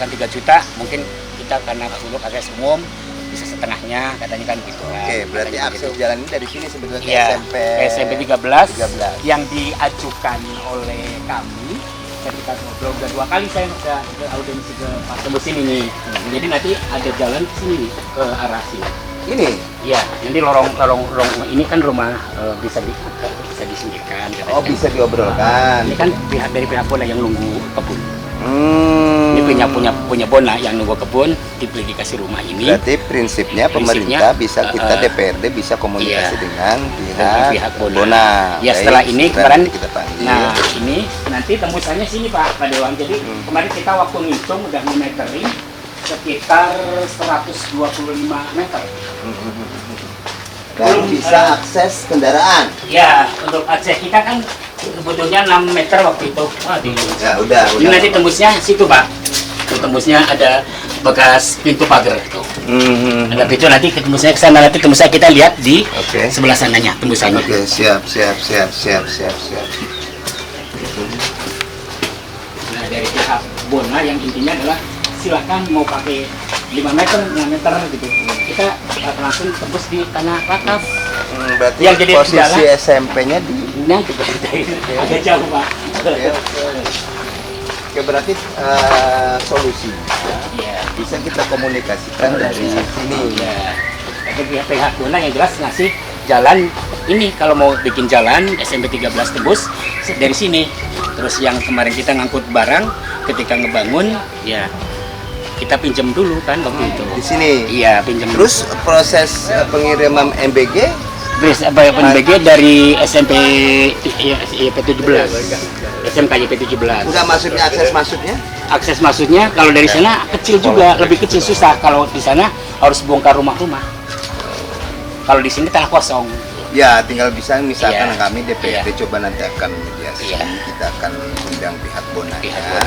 misalkan 3 juta, mungkin kita karena untuk akses umum bisa setengahnya, katanya kan gitu kan. Oke, berarti akses gitu. jalan ini dari sini sebetulnya ke Ya, SMP 13 13. yang diajukan oleh kami ketika ngobrol udah 2 kali saya udah ke audiensi ke Pak Tembus ini nih. Jadi nanti ada jalan ke sini nih, ke arah sini. Ini? Iya, nanti lorong ini kan rumah bisa disingkirkan. Oh, bisa diobrolkan. Ini kan dari pihak Bona yang nunggu kebun. Ini punya Bona yang nunggu kebun dikasih rumah ini. Berarti prinsipnya pemerintah bisa kita DPRD bisa komunikasi dengan pihak Bona. Ya, setelah ini kemarin kita panggil. Nah, ini nanti tembusannya sini Pak Dewan. Jadi kemarin kita waktu ngitung udah meterin sekitar 125 meter. Dan bisa akses kendaraan. Ya, untuk akses kita kan kebutuhannya 6 meter waktu itu. Ya, udah. Ini nanti tembusnya situ Pak. Itu tembusnya ada bekas pintu pagar itu. Ada pintu nanti tembusnya ke sana, nanti tembusnya kita lihat di sebelah sananya tembusannya. Oke, siap. Nah, dari pihak Bona yang intinya adalah silakan mau pakai 5 meter, 6 meter gitu. Kita langsung tembus di tanah wakaf. Berarti yang jadi posisi SMP-nya di agak jauh Pak. Oke, berarti solusi bisa kita komunikasikan dari sini. Ya. Pihak Bona yang jelas ngasih jalan ini kalau mau bikin jalan SMP 13 tembus dari sini. Terus yang kemarin kita ngangkut barang ketika ngebangun ya kita pinjam dulu kan waktu itu. Di sini. Iya, pinjam. Terus proses pengiriman MBG? MBG dari SMP YP 17. SMK YP 17. Udah maksudnya akses masuknya? Akses masuknya kalau dari sana kecil juga, lebih kecil susah. Kalau di sana harus bongkar rumah-rumah. Kalau di sini tanah kosong. Ya, tinggal bisa misalkan kami DPRD coba nanti akan mediasi. Iya. Kita akan undang pihak Bona. Kita.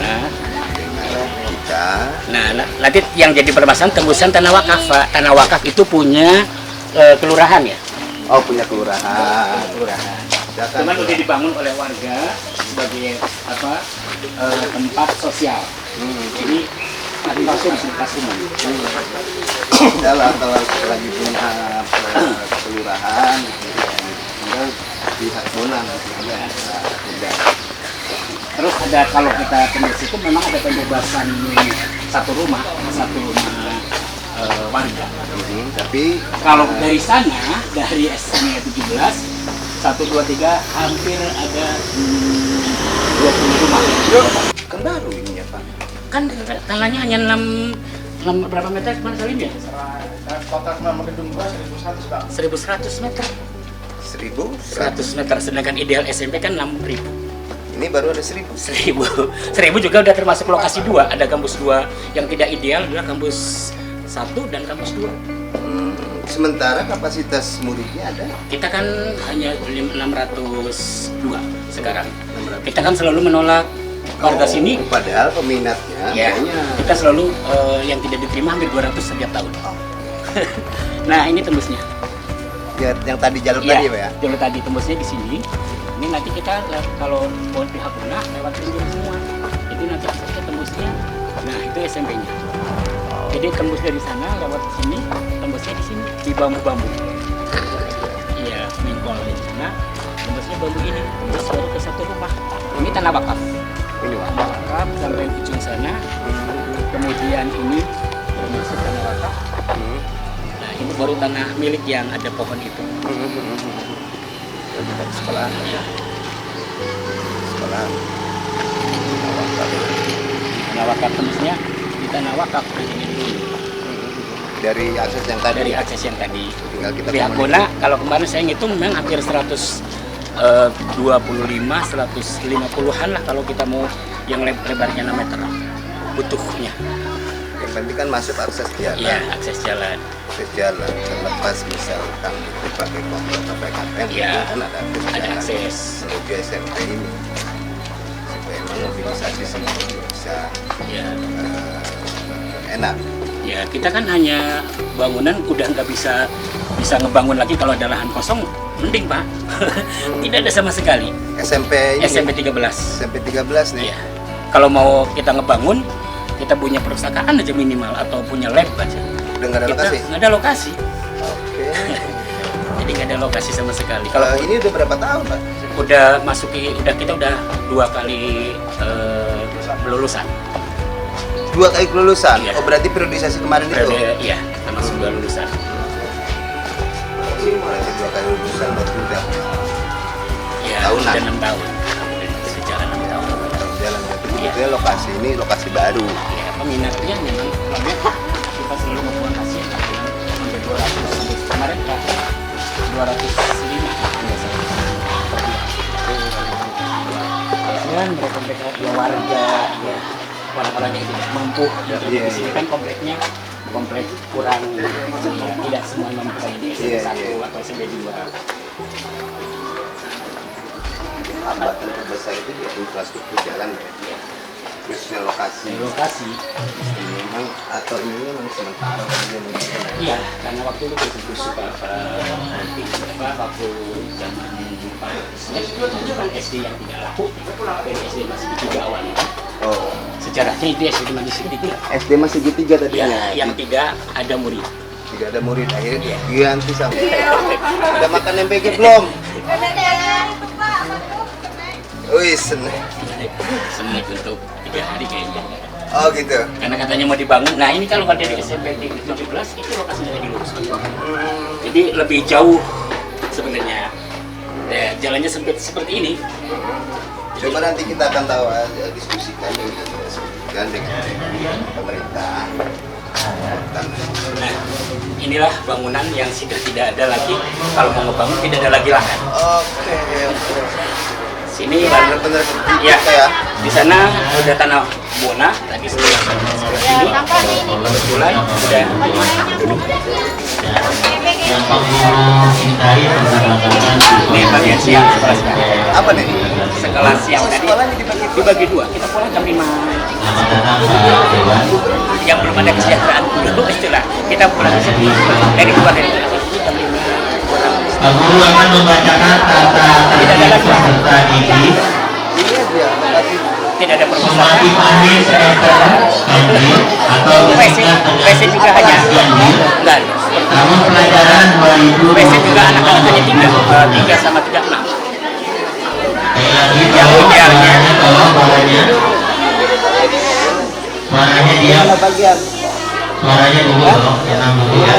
Nah, nanti yang jadi permasalahan tembusan tanah wakaf, Pak. Tanah wakaf itu punya kelurahan ya? Oh, punya kelurahan. Cuman udah dibangun oleh warga sebagai tempat sosial. Jadi langsung fasilitas umum. Kalau lagi punya kelurahan, tinggal pihak Bona nanti Terus ada kalau kita tembus itu memang ada pembebasan satu rumah warga. Tapi kalau dari sana dari SMP 17 1, 2, 3 hampir ada 20 rumah. Kan baru ini ya Pak. Kan tanahnya hanya 6 berapa meter kemarin Salim ya? Total nama gedung 1.100 Bang. 1.100 meter. 1.100 meter, sedangkan ideal SMP kan 6.000. Ini baru ada 1.000 juga udah termasuk lokasi 2. Ada kampus 2 yang tidak ideal adalah kampus 1 dan kampus 2. Sementara kapasitas muridnya ada? Kita kan hanya 602 sekarang. Kita kan selalu menolak warga sini. Padahal peminatnya Ya, kita selalu yang tidak diterima hampir 200 setiap tahun. Nah, ini tembusnya. Ya, yang tadi jalur tadi ya Pak ya? Jalur tadi tembusnya di sini. Ini nanti kita kalau mau pihak Bona lewat pinggir semua. Jadi nanti kita tembusnya. Nah, itu SMP-nya. Jadi tembus dari sana lewat sini, tembusnya di sini di bambu-bambu. Iya, mingkol di sana. Tembusnya bambu ini, terus baru ke satu rumah. Ini tanah wakaf. Ini wakaf sampai ujung sana. Kemudian ini masuk tanah wakaf. Nah, ini baru tanah milik yang ada pohon itu. Sekolah. Tanah wakaf tembusnya di tanah wakaf ini dulu. Dari akses yang tadi. Dari akses yang tadi. Tinggal kita pihak Bona kalau kemarin saya ngitung memang hampir 150-an lah kalau kita mau yang lebarnya 6 meter butuhnya. Yang penting kan masuk akses jalan. Iya, akses jalan. Terlepas misalkan itu pakai komplek PKPM, kan ada akses menuju SMP ini. Supaya memang mobilisasi semua bisa enak. Ya, kita kan hanya bangunan udah nggak bisa ngebangun lagi kalau ada lahan kosong, mending Pak. Tidak ada sama sekali. SMP 13 SMP 13 nih. Iya. Kalau mau kita ngebangun, kita punya perpustakaan aja minimal atau punya lab aja. Udah nggak ada Kita lokasi? nggak ada lokasi. Oke. Jadi nggak ada lokasi sama sekali. Kalau ini udah berapa tahun, Pak? Kita udah 2 kali lulusan. 2 kali kelulusan? Iya. Oh, berarti periodisasi kemarin itu? Iya, termasuk 2 lulusan. Berarti 2 kali lulusan berarti udah Ya, tahunan. udah 6 tahun. Sudah jalan 6 tahun. jalan. Berarti Iya. sebetulnya lokasi ini lokasi baru. Ya, peminatnya memang banyak. Kita selalu membuat hasil sampai 200. Kemarin terakhir 205 biasanya per bulan. Mereka ya warga, ya orang-orang yang tidak mampu. Di sini kan komplek kurang, ya, tidak semua mampu kayak di SMP 1 atau SMP 2. Hambatan terbesar itu di infrastruktur jalan ya. Khususnya lokasi. Memang atau ini memang sementara saja mungkin. Iya, karena waktu itu suka waktu zaman kan SD yang tidak laku, dari SD masih di 3 awalnya. Oh, Sejarahnya itu SD masih segitiga. SD masih segitiga tadinya. Ya, yang 3 ada murid. Tidak ada murid, akhirnya diganti sama. Udah makan MPG belum? Wih, seneng. Semut untuk 3 hari kayaknya. Oh gitu. Karena katanya mau dibangun. Nah ini kalau ada di SMP 17 itu lokasinya lagi lurus. Jadi lebih jauh sebenarnya. Ya, jalannya sempit seperti ini. Coba nanti kita akan tahu, diskusikan dengan pemerintah. Nah, inilah bangunan yang sudah tidak ada lagi. Kalau mau ngebangun tidak ada lagi lahan. Oke. Sini Benar-benar ya, ya. di sana udah tanah Bona, tadi sebelah sini kebetulan udah duduk. Ini bagian siang sekolah siang. Apa nih? Sekolah siang tadi Sekolahnya dibagi 2. Kita pulang jam 5. Yang belum ada kesejahteraan dulu istilah. Kita pulang di sini dari keluar dari jam 5. Pak Guru akan membacakan kata-kata peserta didik. Ini aja. Tidak ada perpustakaan. Formatif akhir semester ganjil atau PC juga hanya enggak. tahun pelajaran PC juga anak-anak hanya 3 sama 36. Sekali lagi tolong suaranya, suaranya dia, Bagian suaranya dulu tolong, tenang dulu ya.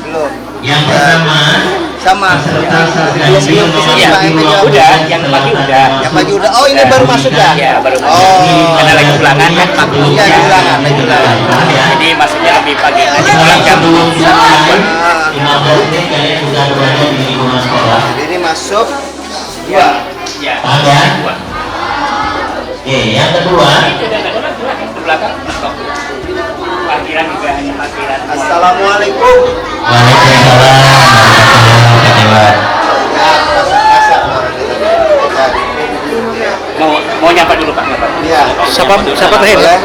belum. Yang pertama, Sama. peserta serganjil nomor Iya, 20. udah, yang pagi udah. Yang pagi udah. Oh, ini baru masuk ya? Iya, baru masuk. Oh. Karena lagi ulangan kan Iya, maklumnya. di ulangan, lagi ulangan. Jadi masuknya lebih pagi. Nanti Setelah pulang jam sebelum dimulai 15 menit kalian sudah berada di lingkungan sekolah. Jadi ini masuk 2. Ya. Paham ya? Oke, yang kedua, Itu udah nggak ada lagi lah. Di belakang stop. Parkiran juga hanya parkiran. Assalamualaikum. Waalaikumsalam warahmatullahi wabarakatuh. Ya, Mau nyapa dulu Pak, nyapa. Iya. Siapa terakhir? Boleh?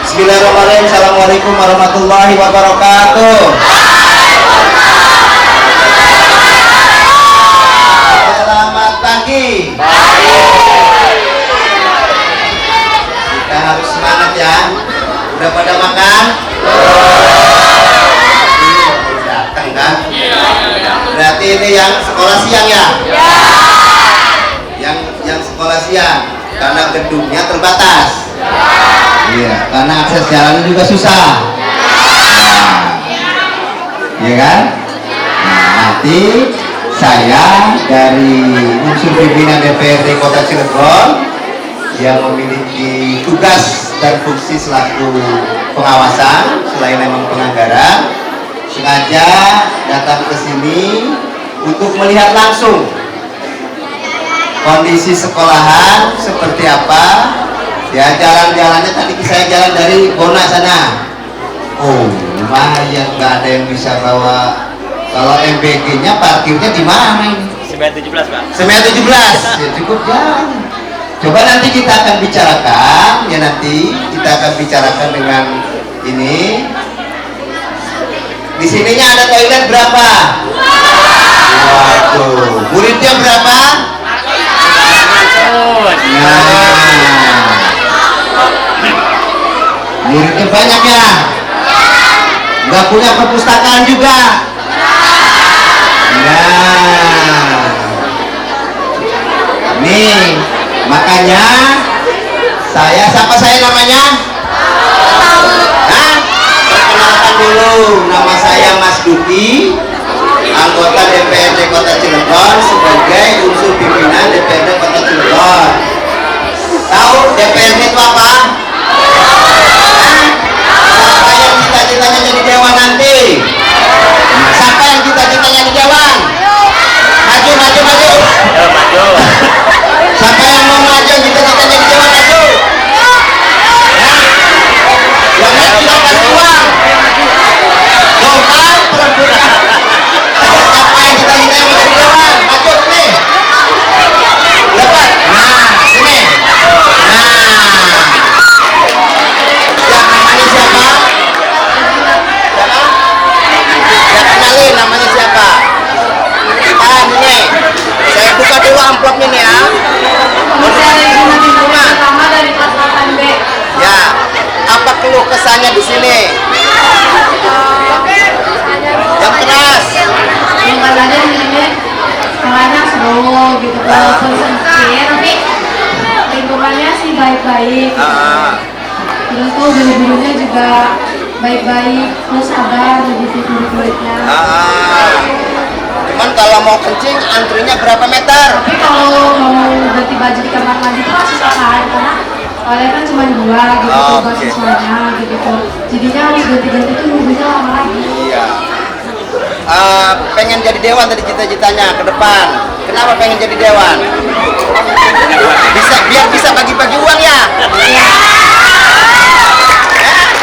Bismillahirrahmanirrahim. Assalamualaikum warahmatullahi wabarakatuh. Selamat pagi. Kita harus semangat ya. Udah pada makan? Datang kan? Berarti ini yang sekolah siang ya? Yang sekolah siang karena gedungnya terbatas. Iya, karena akses jalan juga susah. Iya kan? Nah, nanti saya dari unsur pimpinan DPRD Kota Cilegon yang memiliki tugas dan fungsi selaku pengawasan selain memang penganggaran, sengaja datang ke sini untuk melihat langsung kondisi sekolahan seperti apa. Ya, jalan-jalannya tadi saya jalan dari Bona sana. Oh, lumayan, nggak ada yang bisa bawa. Kalau MBG-nya parkirnya di mana ini? Semen 17 Pak. Semen 17, ya cukup jalan. Coba nanti kita akan bicarakan, ya nanti kita akan bicarakan dengan ini. Di sininya ada toilet berapa? Waduh, muridnya berapa? Nah, Banyak ya? Nggak punya perpustakaan juga? Nah, nih makanya siapa saya namanya? Hah? Perkenalkan dulu, nama saya Mas Duki, anggota DPRD Kota Cilegon sebagai unsur pimpinan DPRD Kota Cilegon. Tahu DPRD itu apa? Siapa yang cita-citanya jadi dewan nanti? Siapa yang cita-citanya jadi dewan? Maju, maju, maju. Siapa yang mau maju cita-citanya jadi dewan, maju? Ya. Yang lain tidak kasih uang. Lokal perempuan. Siapa yang cita-citanya mau jadi dewan? Maju nih. Dapat. Nah, sini. Nah. Yang namanya siapa? Siapa? Ya kenalin namanya siapa? Ah, ini. Saya buka dulu amplopnya nih ya. Pertama dari kelas 8B. Ya. Apa keluh kesannya di sini? Yang keras. Yang katanya di sini sekolahnya seru gitu, walaupun sempit tapi lingkungannya sih baik-baik. Terus tuh guru-gurunya juga baik-baik, terus sabar dididik murid-muridnya. Cuman kalau mau kencing antrinya berapa meter? Tapi kalau mau ganti baju di kamar mandi itu masih susah kan, karena soalnya kan cuma 2 gitu Oh, buat oke. siswanya gitu. Jadinya harus ganti-ganti tuh nunggunya lama lagi. Iya. Pengen jadi dewan tadi cita-citanya ke depan. Kenapa pengen jadi dewan? Biar bisa bagi-bagi uang ya. Iya.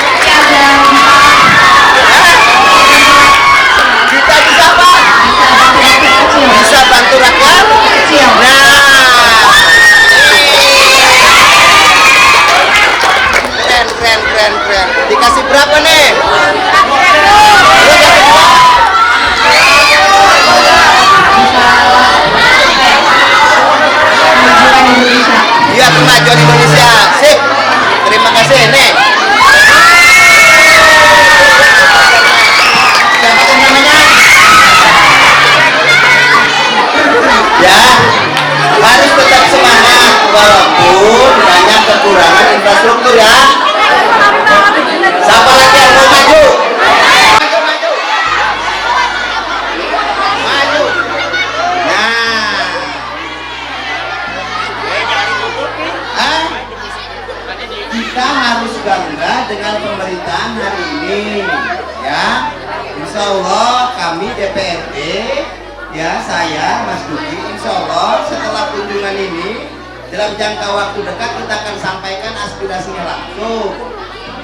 Tapi ada Kita bisa apa? kecil. Bisa bantu rakyat Kecil. Nah, keren. Dikasih berapa nih? Majukan Indonesia. Iya, kemajuan Indonesia. Sip. Terima kasih nih. Siapa tuh namanya? Ya, harus tetap semangat walaupun banyak kekurangan infrastruktur ya. Siapa lagi yang mau maju? Maju. Nah. Hah? Kita harus bangga dengan pemerintahan hari ini, ya. Insya Allah kami DPRD, ya saya Mas Duki, Insya Allah setelah kunjungan ini dalam jangka waktu dekat kita akan sampaikan aspirasinya langsung,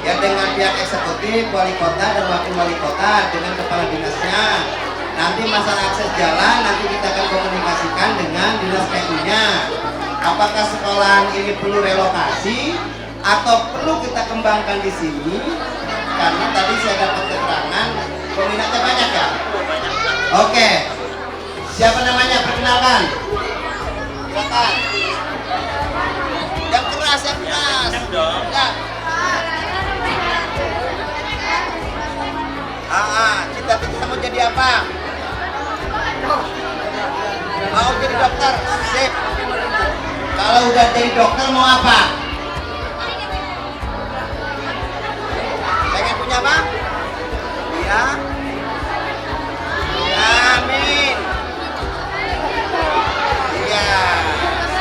ya dengan pihak eksekutif, wali kota dan wakil wali kota dengan kepala dinasnya. Nanti masalah akses jalan nanti kita akan komunikasikan dengan dinas PU-nya. Apakah sekolahan ini perlu relokasi atau perlu kita kembangkan di sini? Karena tadi saya dapat keterangan peminatnya banyak ya. Oke, siapa namanya? Perkenalkan. Silakan. Yang keras, yang keras. Ya. Cita-cita mau jadi apa? Mau jadi dokter, sip. Kalau udah jadi dokter mau apa? Pengen punya apa? Iya. Amin. Iya.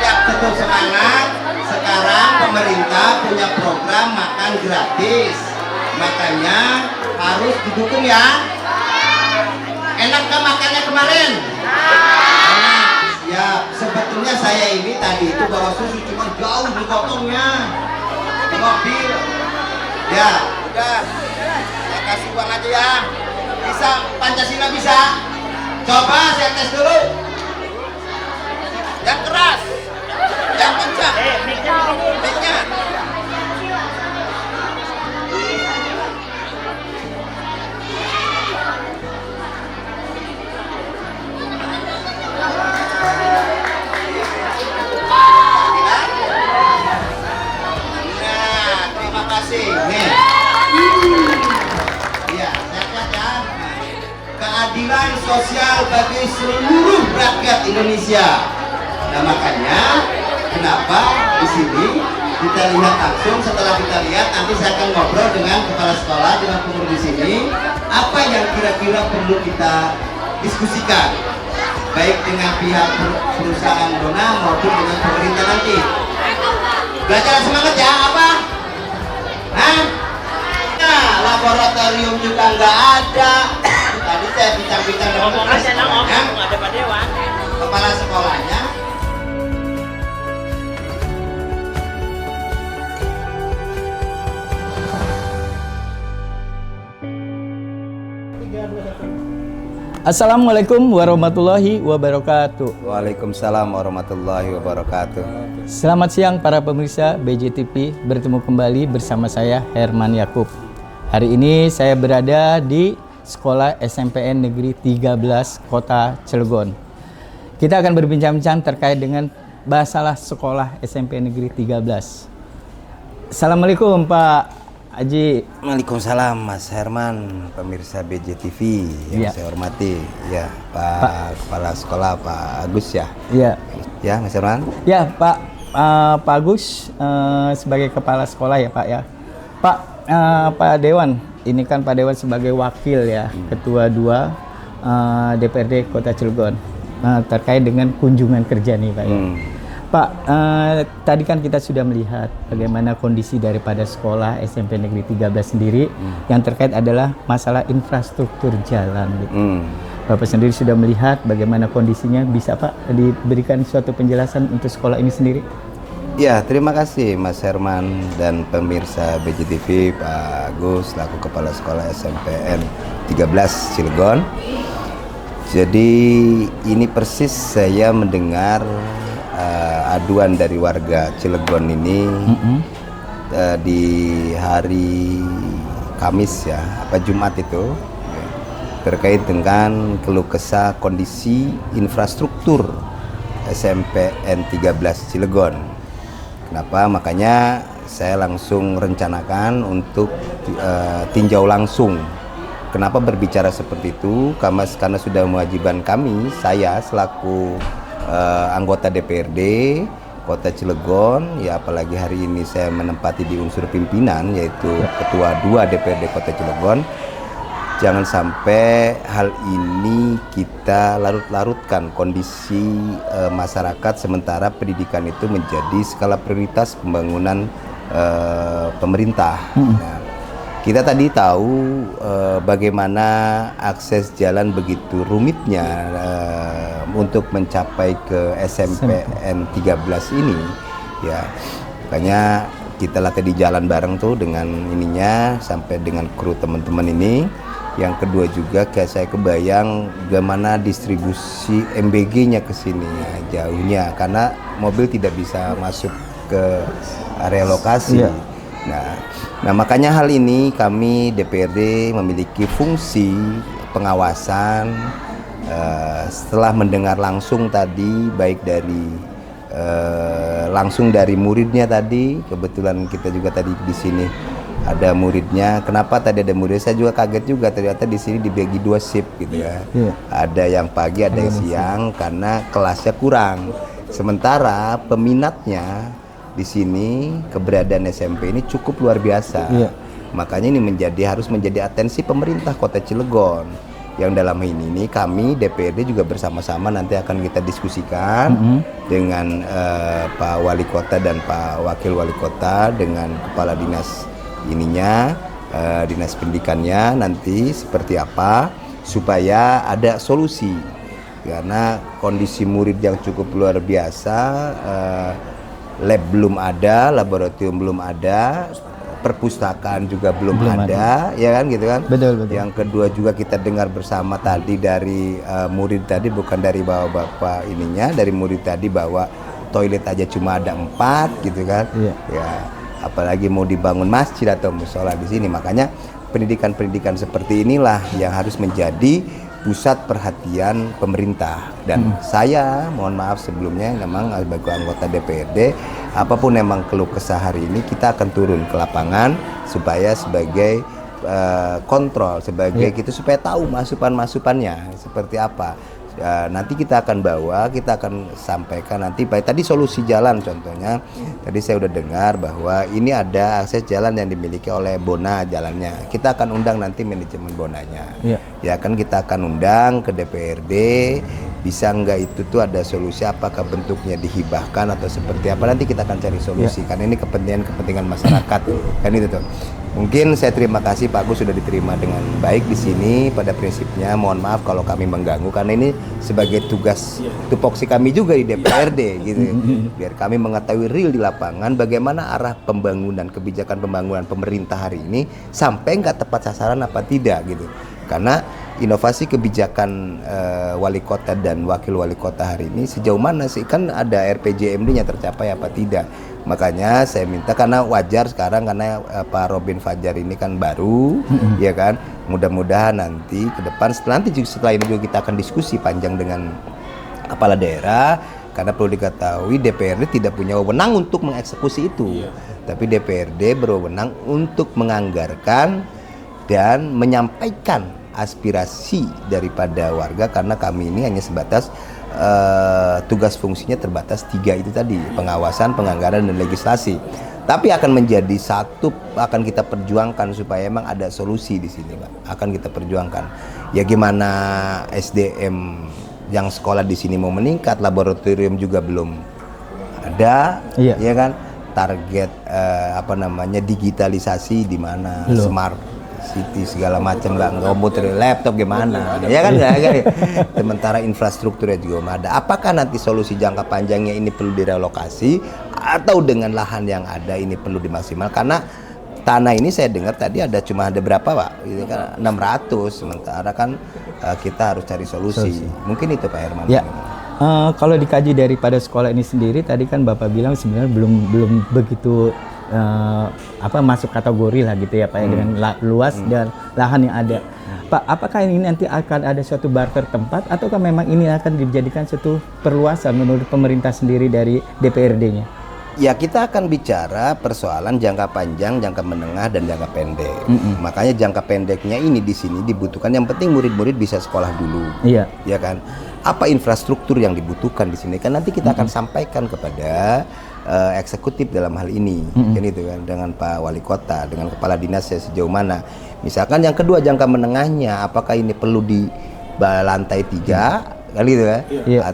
Siap, tetap semangat. Sekarang pemerintah punya program makan gratis. Makanya harus didukung ya. Enakkah makannya kemarin? Ya, sebetulnya saya ini tadi itu bawa susu cuma jauh dipotongnya di mobil. Ya, udah. Saya kasih uang aja ya. Bisa Pancasila bisa? Coba saya tes dulu. Yang keras, yang kencang. Mic-nya. Nah, terima kasih. Nih, keadilan sosial bagi seluruh rakyat Indonesia. Nah makanya kenapa di sini kita lihat langsung. Setelah kita lihat nanti saya akan ngobrol dengan kepala sekolah, dengan pengurus di sini, apa yang kira-kira perlu kita diskusikan, baik dengan pihak perusahaan Bona maupun dengan pemerintah nanti. Belajar semangat ya, apa? Hah? Nah, laboratorium juga nggak ada. Tadi saya bincang-bincang dengan kepala sekolahnya. Assalamualaikum warahmatullahi wabarakatuh. Waalaikumsalam warahmatullahi wabarakatuh. Selamat siang para pemirsa BJTV, bertemu kembali bersama saya Herman Yakub. Hari ini saya berada di Sekolah SMPN Negeri 13 Kota Cilegon. Kita akan berbincang-bincang terkait dengan masalah Sekolah SMPN Negeri 13. Assalamualaikum Pak Haji. Waalaikumsalam Mas Herman, pemirsa BJTV yang saya hormati. Ya, Pak Kepala Sekolah Pak Agus ya. Iya. Ya, Mas Herman. Ya, Pak Agus sebagai kepala sekolah ya, Pak ya. Pak Dewan, ini kan Pak Dewan sebagai wakil ya, Ketua 2 DPRD Kota Cilegon. Terkait dengan kunjungan kerja nih, Pak ya. Pak, tadi kan kita sudah melihat bagaimana kondisi daripada sekolah SMP Negeri 13 sendiri yang terkait adalah masalah infrastruktur jalan gitu. Bapak sendiri sudah melihat bagaimana kondisinya, bisa Pak diberikan suatu penjelasan untuk sekolah ini sendiri? Ya, terima kasih Mas Herman dan pemirsa BJTV, Pak Agus selaku Kepala Sekolah SMPN 13 Cilegon. Jadi ini persis saya mendengar aduan dari warga Cilegon ini di hari Kamis ya, apa Jumat itu, terkait dengan keluh kesah kondisi infrastruktur SMPN 13 Cilegon. Kenapa? Makanya saya langsung rencanakan untuk tinjau langsung. Kenapa berbicara seperti itu? Karena sudah mewajibkan kami, saya selaku anggota DPRD Kota Cilegon, ya apalagi hari ini saya menempati di unsur pimpinan yaitu Ketua 2 DPRD Kota Cilegon. Jangan sampai hal ini kita larut-larutkan kondisi masyarakat sementara pendidikan itu menjadi skala prioritas pembangunan pemerintah. Nah, kita tadi tahu bagaimana akses jalan begitu rumitnya untuk mencapai ke SMPN 13 ini ya. Makanya kita latih di jalan bareng tuh dengan ininya sampai dengan kru teman-teman ini. Yang kedua juga kayak saya kebayang bagaimana distribusi MBG-nya ke sini ya, jauhnya karena mobil tidak bisa masuk ke area lokasi. Nah, makanya hal ini kami DPRD memiliki fungsi pengawasan. Setelah mendengar langsung tadi, baik dari langsung dari muridnya tadi, kebetulan kita juga tadi di sini ada muridnya. Kenapa tadi ada murid? Saya juga kaget juga ternyata di sini dibagi 2 shift gitu ya. Ada yang pagi, ada yang siang karena kelasnya kurang. Sementara peminatnya di sini keberadaan SMP ini cukup luar biasa. Makanya ini harus menjadi atensi pemerintah Kota Cilegon. Yang dalam ini kami DPRD juga bersama-sama nanti akan kita diskusikan dengan Pak Wali Kota dan Pak Wakil Wali Kota dengan Kepala Dinas ininya, Dinas Pendidikannya nanti seperti apa supaya ada solusi. Karena kondisi murid yang cukup luar biasa, lab belum ada, laboratorium belum ada, perpustakaan juga belum ada, ya kan gitu kan. Betul. Yang kedua juga kita dengar bersama tadi dari murid tadi, bukan dari bapak ininya, dari murid tadi bahwa toilet aja cuma ada 4 gitu kan. Ya, apalagi mau dibangun masjid atau musola di sini. Makanya pendidikan seperti inilah yang harus menjadi pusat perhatian pemerintah. Dan saya mohon maaf sebelumnya memang sebagai anggota DPRD, apapun memang keluh kesah hari ini kita akan turun ke lapangan supaya sebagai kontrol sebagai gitu supaya tahu masukan-masukannya seperti apa. Nanti kita akan bawa, kita akan sampaikan nanti. Baik, tadi solusi jalan contohnya, tadi saya udah dengar bahwa ini ada akses jalan yang dimiliki oleh Bona jalannya. Kita akan undang nanti manajemen Bonanya. Ya kan kita akan undang ke DPRD, bisa enggak itu tuh ada solusi, apakah bentuknya dihibahkan atau seperti apa, nanti kita akan cari solusi karena ini kepentingan masyarakat kan itu tuh. Mungkin saya terima kasih Pak Agus sudah diterima dengan baik di sini. Pada prinsipnya mohon maaf kalau kami mengganggu karena ini sebagai tugas tupoksi kami juga di DPRD gitu. Biar kami mengetahui real di lapangan bagaimana arah pembangunan, kebijakan pembangunan pemerintah hari ini sampai nggak tepat sasaran apa tidak gitu. Karena inovasi kebijakan wali kota dan wakil wali kota hari ini sejauh mana sih, kan ada RPJMD-nya tercapai apa tidak. Makanya saya minta, karena wajar sekarang karena Pak Robin Fajar ini kan baru, ya kan. Mudah-mudahan nanti ke depan setelah ini juga kita akan diskusi panjang dengan kepala daerah, karena perlu diketahui DPRD tidak punya wewenang untuk mengeksekusi itu, tapi DPRD berwenang untuk menganggarkan dan menyampaikan aspirasi daripada warga, karena kami ini hanya sebatas tugas fungsinya terbatas 3 itu tadi, pengawasan, penganggaran, dan legislasi. Tapi akan menjadi satu, akan kita perjuangkan supaya emang ada solusi di sini, Pak. Akan kita perjuangkan. Ya gimana SDM yang sekolah di sini mau meningkat, laboratorium juga belum ada, ya kan? Target digitalisasi di mana, smart city segala macam, nggak komputer, laptop gimana, ya kan nggak. Sementara infrastrukturnya juga belum ada. Apakah nanti solusi jangka panjangnya ini perlu direlokasi atau dengan lahan yang ada ini perlu dimaksimal? Karena tanah ini saya dengar tadi cuma ada berapa Pak? Itu kan 600, sementara kan kita harus cari solusi. Mungkin itu Pak Herman. Ya. Kalau dikaji daripada sekolah ini sendiri, tadi kan Bapak bilang sebenarnya belum begitu masuk kategori lah gitu ya Pak, dengan luas dan lahan yang ada. Pak, apakah ini nanti akan ada suatu barter tempat ataukah memang ini akan dijadikan suatu perluasan menurut pemerintah sendiri dari DPRD-nya? Ya, kita akan bicara persoalan jangka panjang, jangka menengah, dan jangka pendek. Makanya jangka pendeknya ini di sini dibutuhkan, yang penting murid-murid bisa sekolah dulu. Iya. Ya kan? Apa infrastruktur yang dibutuhkan di sini kan nanti kita akan sampaikan kepada eksekutif dalam hal ini, kan itu kan, dengan Pak Wali Kota, dengan Kepala Dinasnya sejauh mana. Misalkan yang kedua jangka menengahnya, apakah ini perlu di lantai 3 kali itu kan,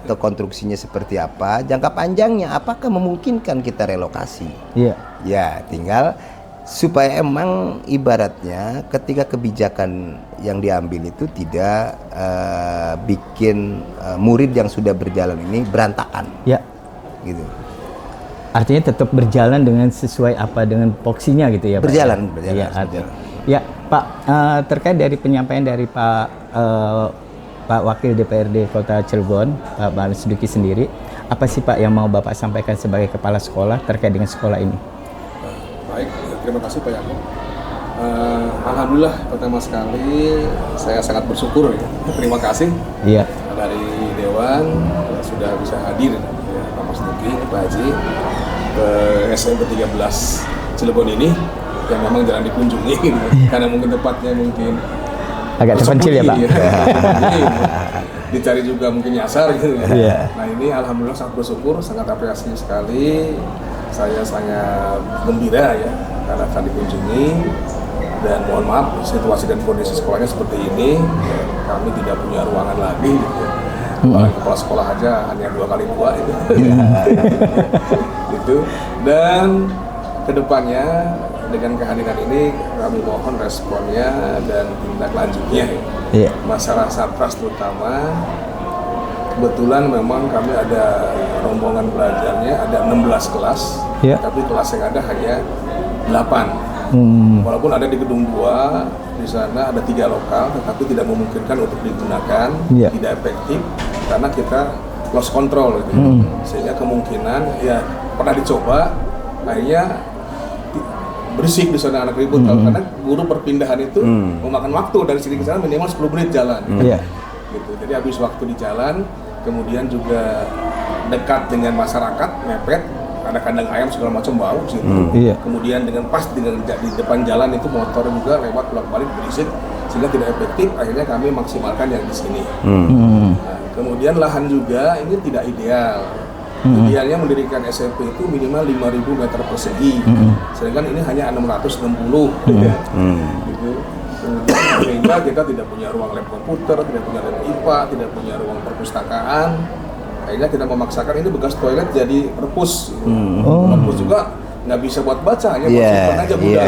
atau konstruksinya seperti apa. Jangka panjangnya, apakah memungkinkan kita relokasi? Ya, tinggal supaya emang ibaratnya ketika kebijakan yang diambil itu tidak bikin murid yang sudah berjalan ini berantakan. Gitu. Artinya tetap berjalan dengan sesuai dengan poksinya gitu ya Pak? Berjalan. Ya Pak, terkait dari penyampaian dari Pak Wakil DPRD Kota Cilegon, Pak Marzuki sendiri, apa sih Pak yang mau Bapak sampaikan sebagai kepala sekolah terkait dengan sekolah ini? Baik, terima kasih Pak Yakob. Alhamdulillah, pertama sekali saya sangat bersyukur ya. Terima kasih dari Dewan sudah bisa hadir ya, Pak Marzuki, Pak Haji, ke SMP 13 Cilegon ini yang memang jarang dikunjungi gitu. Karena mungkin tempatnya agak terpencil ya Pak. Dicari juga mungkin nyasar gitu ya. Nah ini alhamdulillah sangat bersyukur, sangat apresiasi sekali. Saya sangat gembira ya karena akan dikunjungi, dan mohon maaf situasi dan kondisi sekolahnya seperti ini, kami tidak punya ruangan lagi gitu. Kepala sekolah aja hanya 2x2 itu. Gitu. Dan kedepannya dengan kehadiran ini kami mohon responnya dan tindak lanjutnya. Masalah Satras terutama, kebetulan memang kami ada rombongan belajarnya ada 16 kelas, tapi kelas yang ada hanya 8. Walaupun ada di gedung 2, di sana ada 3 lokal, tetapi tidak memungkinkan untuk digunakan, tidak efektif karena kita lost control gitu. Sehingga kemungkinan ya pernah dicoba, akhirnya berisik di sana, anak ribut karena guru perpindahan itu memakan waktu dari sini ke sana minimal 10 menit jalan. Gitu. Jadi habis waktu di jalan, kemudian juga dekat dengan masyarakat, mepet, ada kandang ayam segala macam bau sih. Iya. Kemudian dengan di depan jalan itu motor juga lewat bolak-balik berisik sehingga tidak efektif. Akhirnya kami maksimalkan yang di sini. Nah, kemudian lahan juga ini tidak ideal. Idealnya mendirikan SMP itu minimal 5.000 meter persegi, sedangkan ini hanya 660. Gitu. Kemudian sehingga kita tidak punya ruang lab komputer, tidak punya lab IPA, tidak punya ruang perpustakaan. Akhirnya kita memaksakan ini bekas toilet jadi perpus. Perpus juga nggak bisa buat baca, hanya buat simpan aja budak.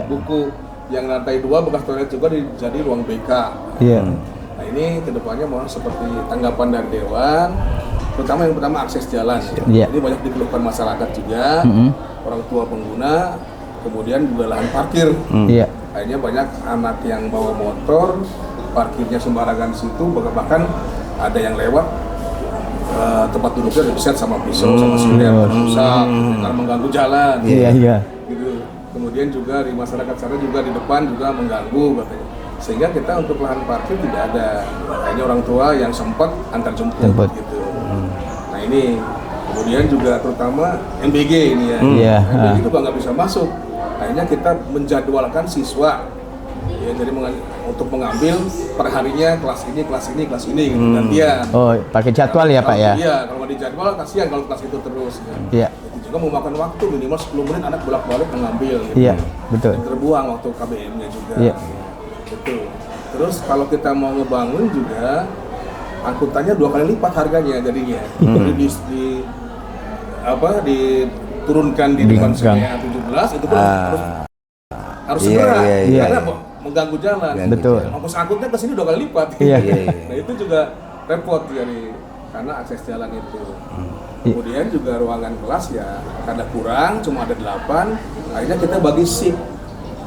Buku yang lantai 2 bekas toilet juga jadi ruang BK. Nah ini kedepannya mohon seperti tanggapan dari Dewan, terutama yang pertama akses jalan. Ini banyak dikeluhkan masyarakat juga, orang tua pengguna, kemudian juga lahan parkir. Akhirnya banyak anak yang bawa motor, parkirnya sembarangan di situ, bahkan ada yang lewat tempat duduknya dibeset sama pisau, sama silet, rusak, karena mengganggu jalan. Gitu. Kemudian juga di masyarakat sana juga di depan juga mengganggu katanya. Sehingga kita untuk lahan parkir tidak ada, hanya orang tua yang sempat antar jemput gitu. Nah ini kemudian juga terutama MBG ini ya, MBG juga nggak bisa masuk. Akhirnya kita menjadwalkan siswa, ya, jadi untuk mengambil perharinya kelas ini gitu, gantian. Oh, pakai jadwal ya Pak ya? Iya, kalau di jadwal kasihan kalau kelas itu terus. Itu juga memakan waktu minimal 10 menit anak bolak-balik mengambil. Gitu. Betul. Dan terbuang waktu KBM-nya juga. Betul. Terus kalau kita mau ngebangun juga angkutannya 2 kali lipat harganya jadinya. Jadi diturunkan di depan Sungai 17 itu pun harus segera karena mengganggu jalan. Betul. Ongkos angkutnya ke sini 2 kali lipat. Nah itu juga repot karena akses jalan itu. Kemudian juga ruangan kelas ya karena kurang, cuma ada 8. Akhirnya kita bagi shift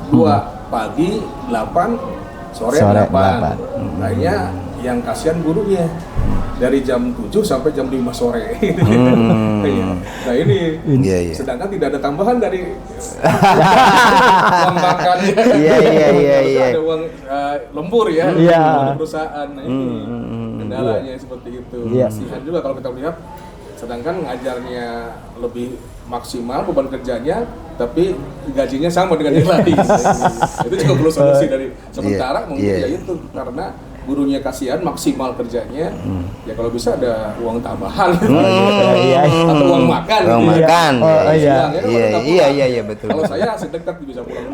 2 pagi 8, sore 8. Akhirnya yang kasihan gurunya dari jam 7 sampai jam 5 sore. Nah ini, sedangkan tidak ada tambahan dari uang makannya. Ada uang lembur ya, dari perusahaan. Nah ini kendalanya seperti itu. Kasihan juga kalau kita lihat, sedangkan ngajarnya lebih maksimal beban kerjanya, tapi gajinya sama dengan yang lain. Itu juga perlu solusi dari sementara mungkin ya itu karena gurunya kasihan maksimal kerjanya, ya kalau bisa ada uang tambahan atau uang makan. Iya betul. Kalau saya sedekat bisa pulang.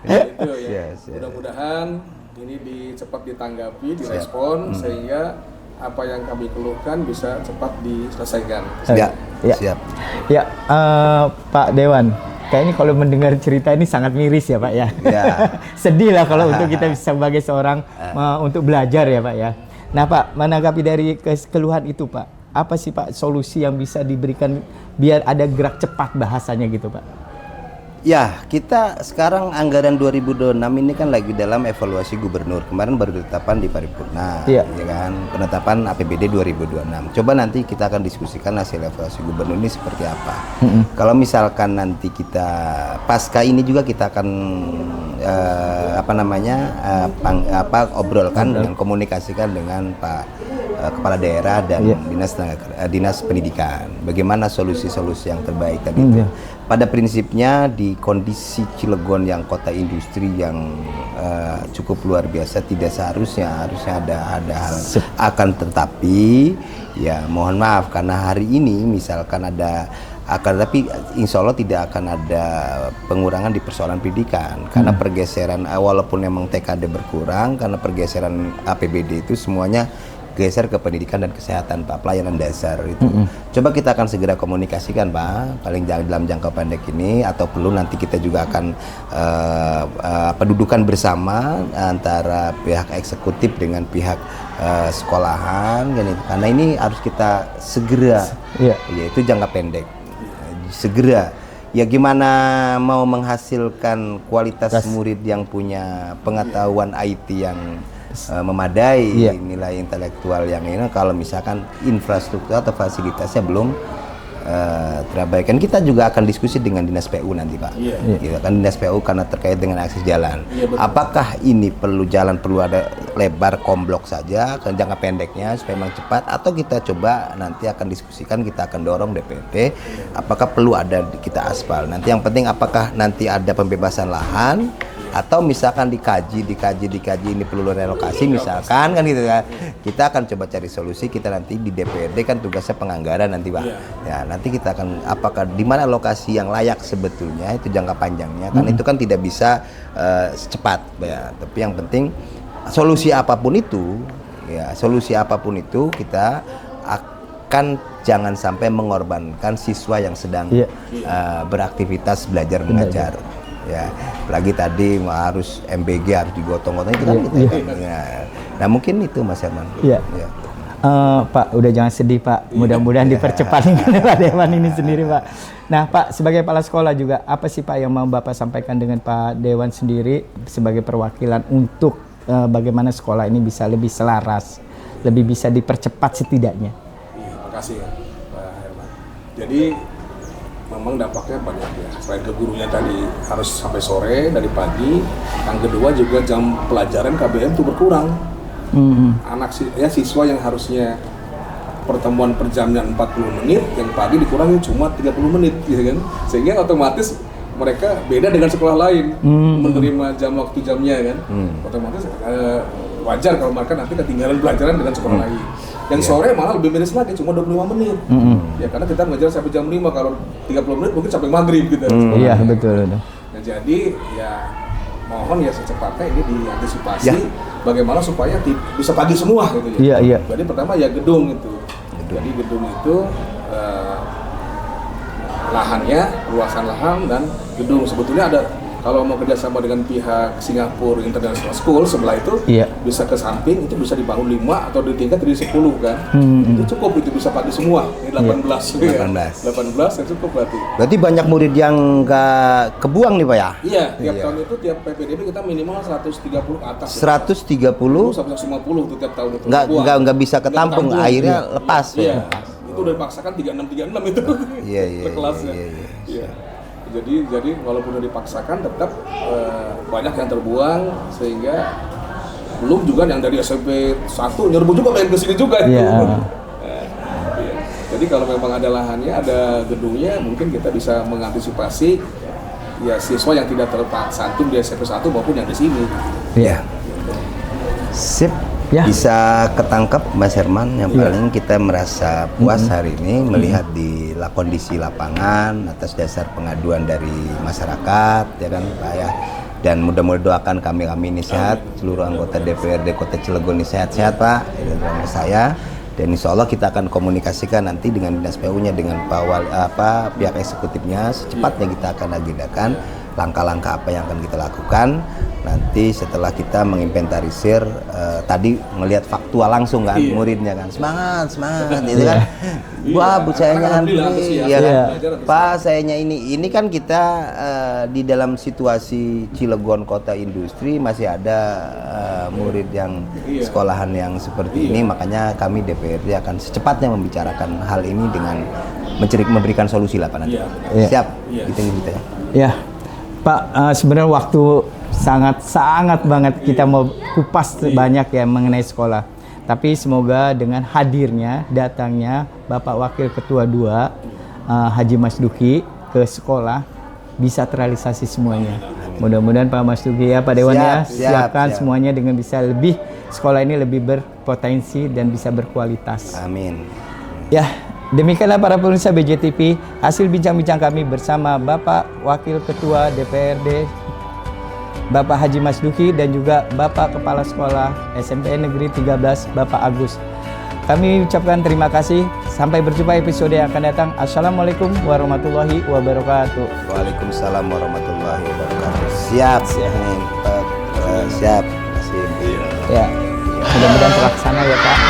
Itu ya. Mudah-mudahan ini cepat ditanggapi, direspon sehingga apa yang kami keluhkan bisa cepat diselesaikan. Siap. Ya, Pak Dewan, kayaknya kalau mendengar cerita ini sangat miris ya Pak ya. Sedih lah kalau untuk kita bisa sebagai seorang untuk belajar ya Pak ya. Nah Pak, menanggapi dari keluhan itu Pak, apa sih Pak solusi yang bisa diberikan biar ada gerak cepat bahasanya gitu Pak? Ya, kita sekarang anggaran 2026 ini kan lagi dalam evaluasi gubernur. Kemarin baru ditetapkan di paripurna, ya kan, penetapan APBD 2026. Coba nanti kita akan diskusikan hasil evaluasi gubernur ini seperti apa. Kalau misalkan nanti kita pasca ini juga kita akan obrolkan dengan komunikasikan dengan Pak Kepala Daerah dan Dinas Pendidikan. Bagaimana solusi-solusi yang terbaik tadi itu. Pada prinsipnya di kondisi Cilegon yang kota industri yang cukup luar biasa, tidak seharusnya ada hal akan, tetapi ya mohon maaf karena hari ini misalkan tapi insya Allah tidak akan ada pengurangan di persoalan pendidikan karena pergeseran walaupun memang TKD berkurang karena pergeseran APBD itu semuanya geser ke pendidikan dan kesehatan Pak, pelayanan dasar itu. Coba kita akan segera komunikasikan Pak, paling dalam jangka pendek ini, atau perlu nanti kita juga akan dudukan bersama antara pihak eksekutif dengan pihak sekolahan, karena ini harus kita segera, yaitu jangka pendek, segera. Ya gimana mau menghasilkan kualitas murid yang punya pengetahuan IT yang memadai, nilai intelektual yang ini kalau misalkan infrastruktur atau fasilitasnya belum terabaikan. Kita juga akan diskusi dengan Dinas PU nanti, Pak. Gitu kan, Dinas PU karena terkait dengan akses jalan. Apakah ini perlu ada lebar komblok saja ke jangka pendeknya supaya memang cepat, atau kita coba nanti akan diskusikan, kita akan dorong DPRD apakah perlu ada kita aspal. Nanti yang penting apakah nanti ada pembebasan lahan, atau misalkan dikaji ini perlu relokasi misalkan, kan gitu kan. Kita akan coba cari solusi. Kita nanti di DPRD kan tugasnya penganggaran nanti, Pak. Ya, nanti kita akan apakah di mana lokasi yang layak sebetulnya, itu jangka panjangnya, karena itu kan tidak bisa secepat ya. Tapi yang penting solusi apapun itu kita akan jangan sampai mengorbankan siswa yang sedang beraktivitas belajar mengajar. Ya, apalagi tadi harus MBG harus digotong-gotong itu kan nah mungkin itu Mas Herman. Pak, udah jangan sedih Pak, mudah-mudahan dipercepat oleh Pak Dewan ini sendiri Pak. Nah Pak, sebagai kepala sekolah juga apa sih Pak yang mau Bapak sampaikan dengan Pak Dewan sendiri sebagai perwakilan untuk bagaimana sekolah ini bisa lebih selaras, lebih bisa dipercepat setidaknya? Terima kasih ya Pak Herman. Jadi memang dampaknya banyak ya. Selain ke gurunya tadi harus sampai sore dari pagi, yang kedua juga jam pelajaran KBM itu berkurang. Siswa yang harusnya pertemuan per jamnya 40 menit, yang pagi dikurangi cuma 30 menit gitu kan. Sehingga otomatis mereka beda dengan sekolah lain menerima waktu jamnya kan. Otomatis wajar kalau mereka nanti ketinggalan pelajaran dengan sekolah lain. Yang sore malah lebih miris lagi, cuma 25 menit. Ya karena kita mengajar sampai jam 5, kalau 30 menit mungkin sampai maghrib gitu. Iya, betul. Nah, jadi ya mohon ya secepatnya ini diantisipasi bagaimana supaya bisa pagi semua gitu ya. Iya. Jadi pertama ya gedung itu. Jadi gedung itu lahannya, luasan lahan dan gedung sebetulnya ada. Kalau mau kerjasama dengan pihak Singapura International School sebelah itu bisa ke samping, itu bisa dibangun 5 atau di tingkat jadi 10 kan. Itu cukup, itu bisa pagi semua. Ini 18 ya cukup berarti. Berarti banyak murid yang nggak kebuang nih Pak ya? Iya, tiap tahun itu tiap PPDB kita minimal 130 ke atas. 130 sampai 150 tuh tiap tahun itu. Nggak bisa ketampung, akhirnya lepas ya. Itu udah dipaksakan 36 itu. Iya. Kelasnya. Iya. Jadi walaupun udah dipaksakan tetap banyak yang terbuang, sehingga belum juga yang dari SMP 1 nyerbu juga pengen kesini juga itu. Jadi kalau memang ada lahannya, ada gedungnya, mungkin kita bisa mengantisipasi ya siswa yang tidak tersantum di SMP 1 maupun yang di sini. Iya. Sip. Bisa ketangkep Mas Herman, yang paling kita merasa puas hari ini melihat di kondisi lapangan atas dasar pengaduan dari masyarakat ya kan Pak ya. Dan mudah-mudahan doakan kami ini sehat, seluruh anggota DPRD Kota Cilegon ini sehat-sehat Pak, dan saya. Dan insya Allah kita akan komunikasikan nanti dengan Dinas PU-nya, dengan pihak eksekutifnya, secepatnya kita akan agendakan langkah-langkah apa yang akan kita lakukan nanti setelah kita menginventarisir tadi melihat faktual langsung kan muridnya kan semangat gitu kan. Wah bu sayanya ya kan Pak sayanya ini kan kita di dalam situasi Cilegon kota industri masih ada murid yang sekolahan yang seperti ini, makanya kami DPRD akan secepatnya membicarakan hal ini dengan memberikan solusi lah Pak nanti. Siap gitu ya. Pak, sebenarnya waktu sangat banget kita mau kupas banyak ya mengenai sekolah. Tapi semoga dengan hadirnya, datangnya Bapak Wakil Ketua 2 Haji Mas Duki ke sekolah bisa terrealisasi semuanya. Mudah-mudahan Pak Mas Duki ya Pak Dewan siapkan semuanya dengan bisa lebih sekolah ini lebih berpotensi dan bisa berkualitas. Amin. Ya. Demikianlah para pemirsa BJTV, hasil bincang-bincang kami bersama Bapak Wakil Ketua DPRD, Bapak Haji Mas Duki, dan juga Bapak Kepala Sekolah SMP Negeri 13, Bapak Agus. Kami ucapkan terima kasih. Sampai berjumpa episode yang akan datang. Assalamualaikum warahmatullahi wabarakatuh. Waalaikumsalam warahmatullahi wabarakatuh. Siap. Siap. Ya, mudah-mudahan terlaksana ya Pak.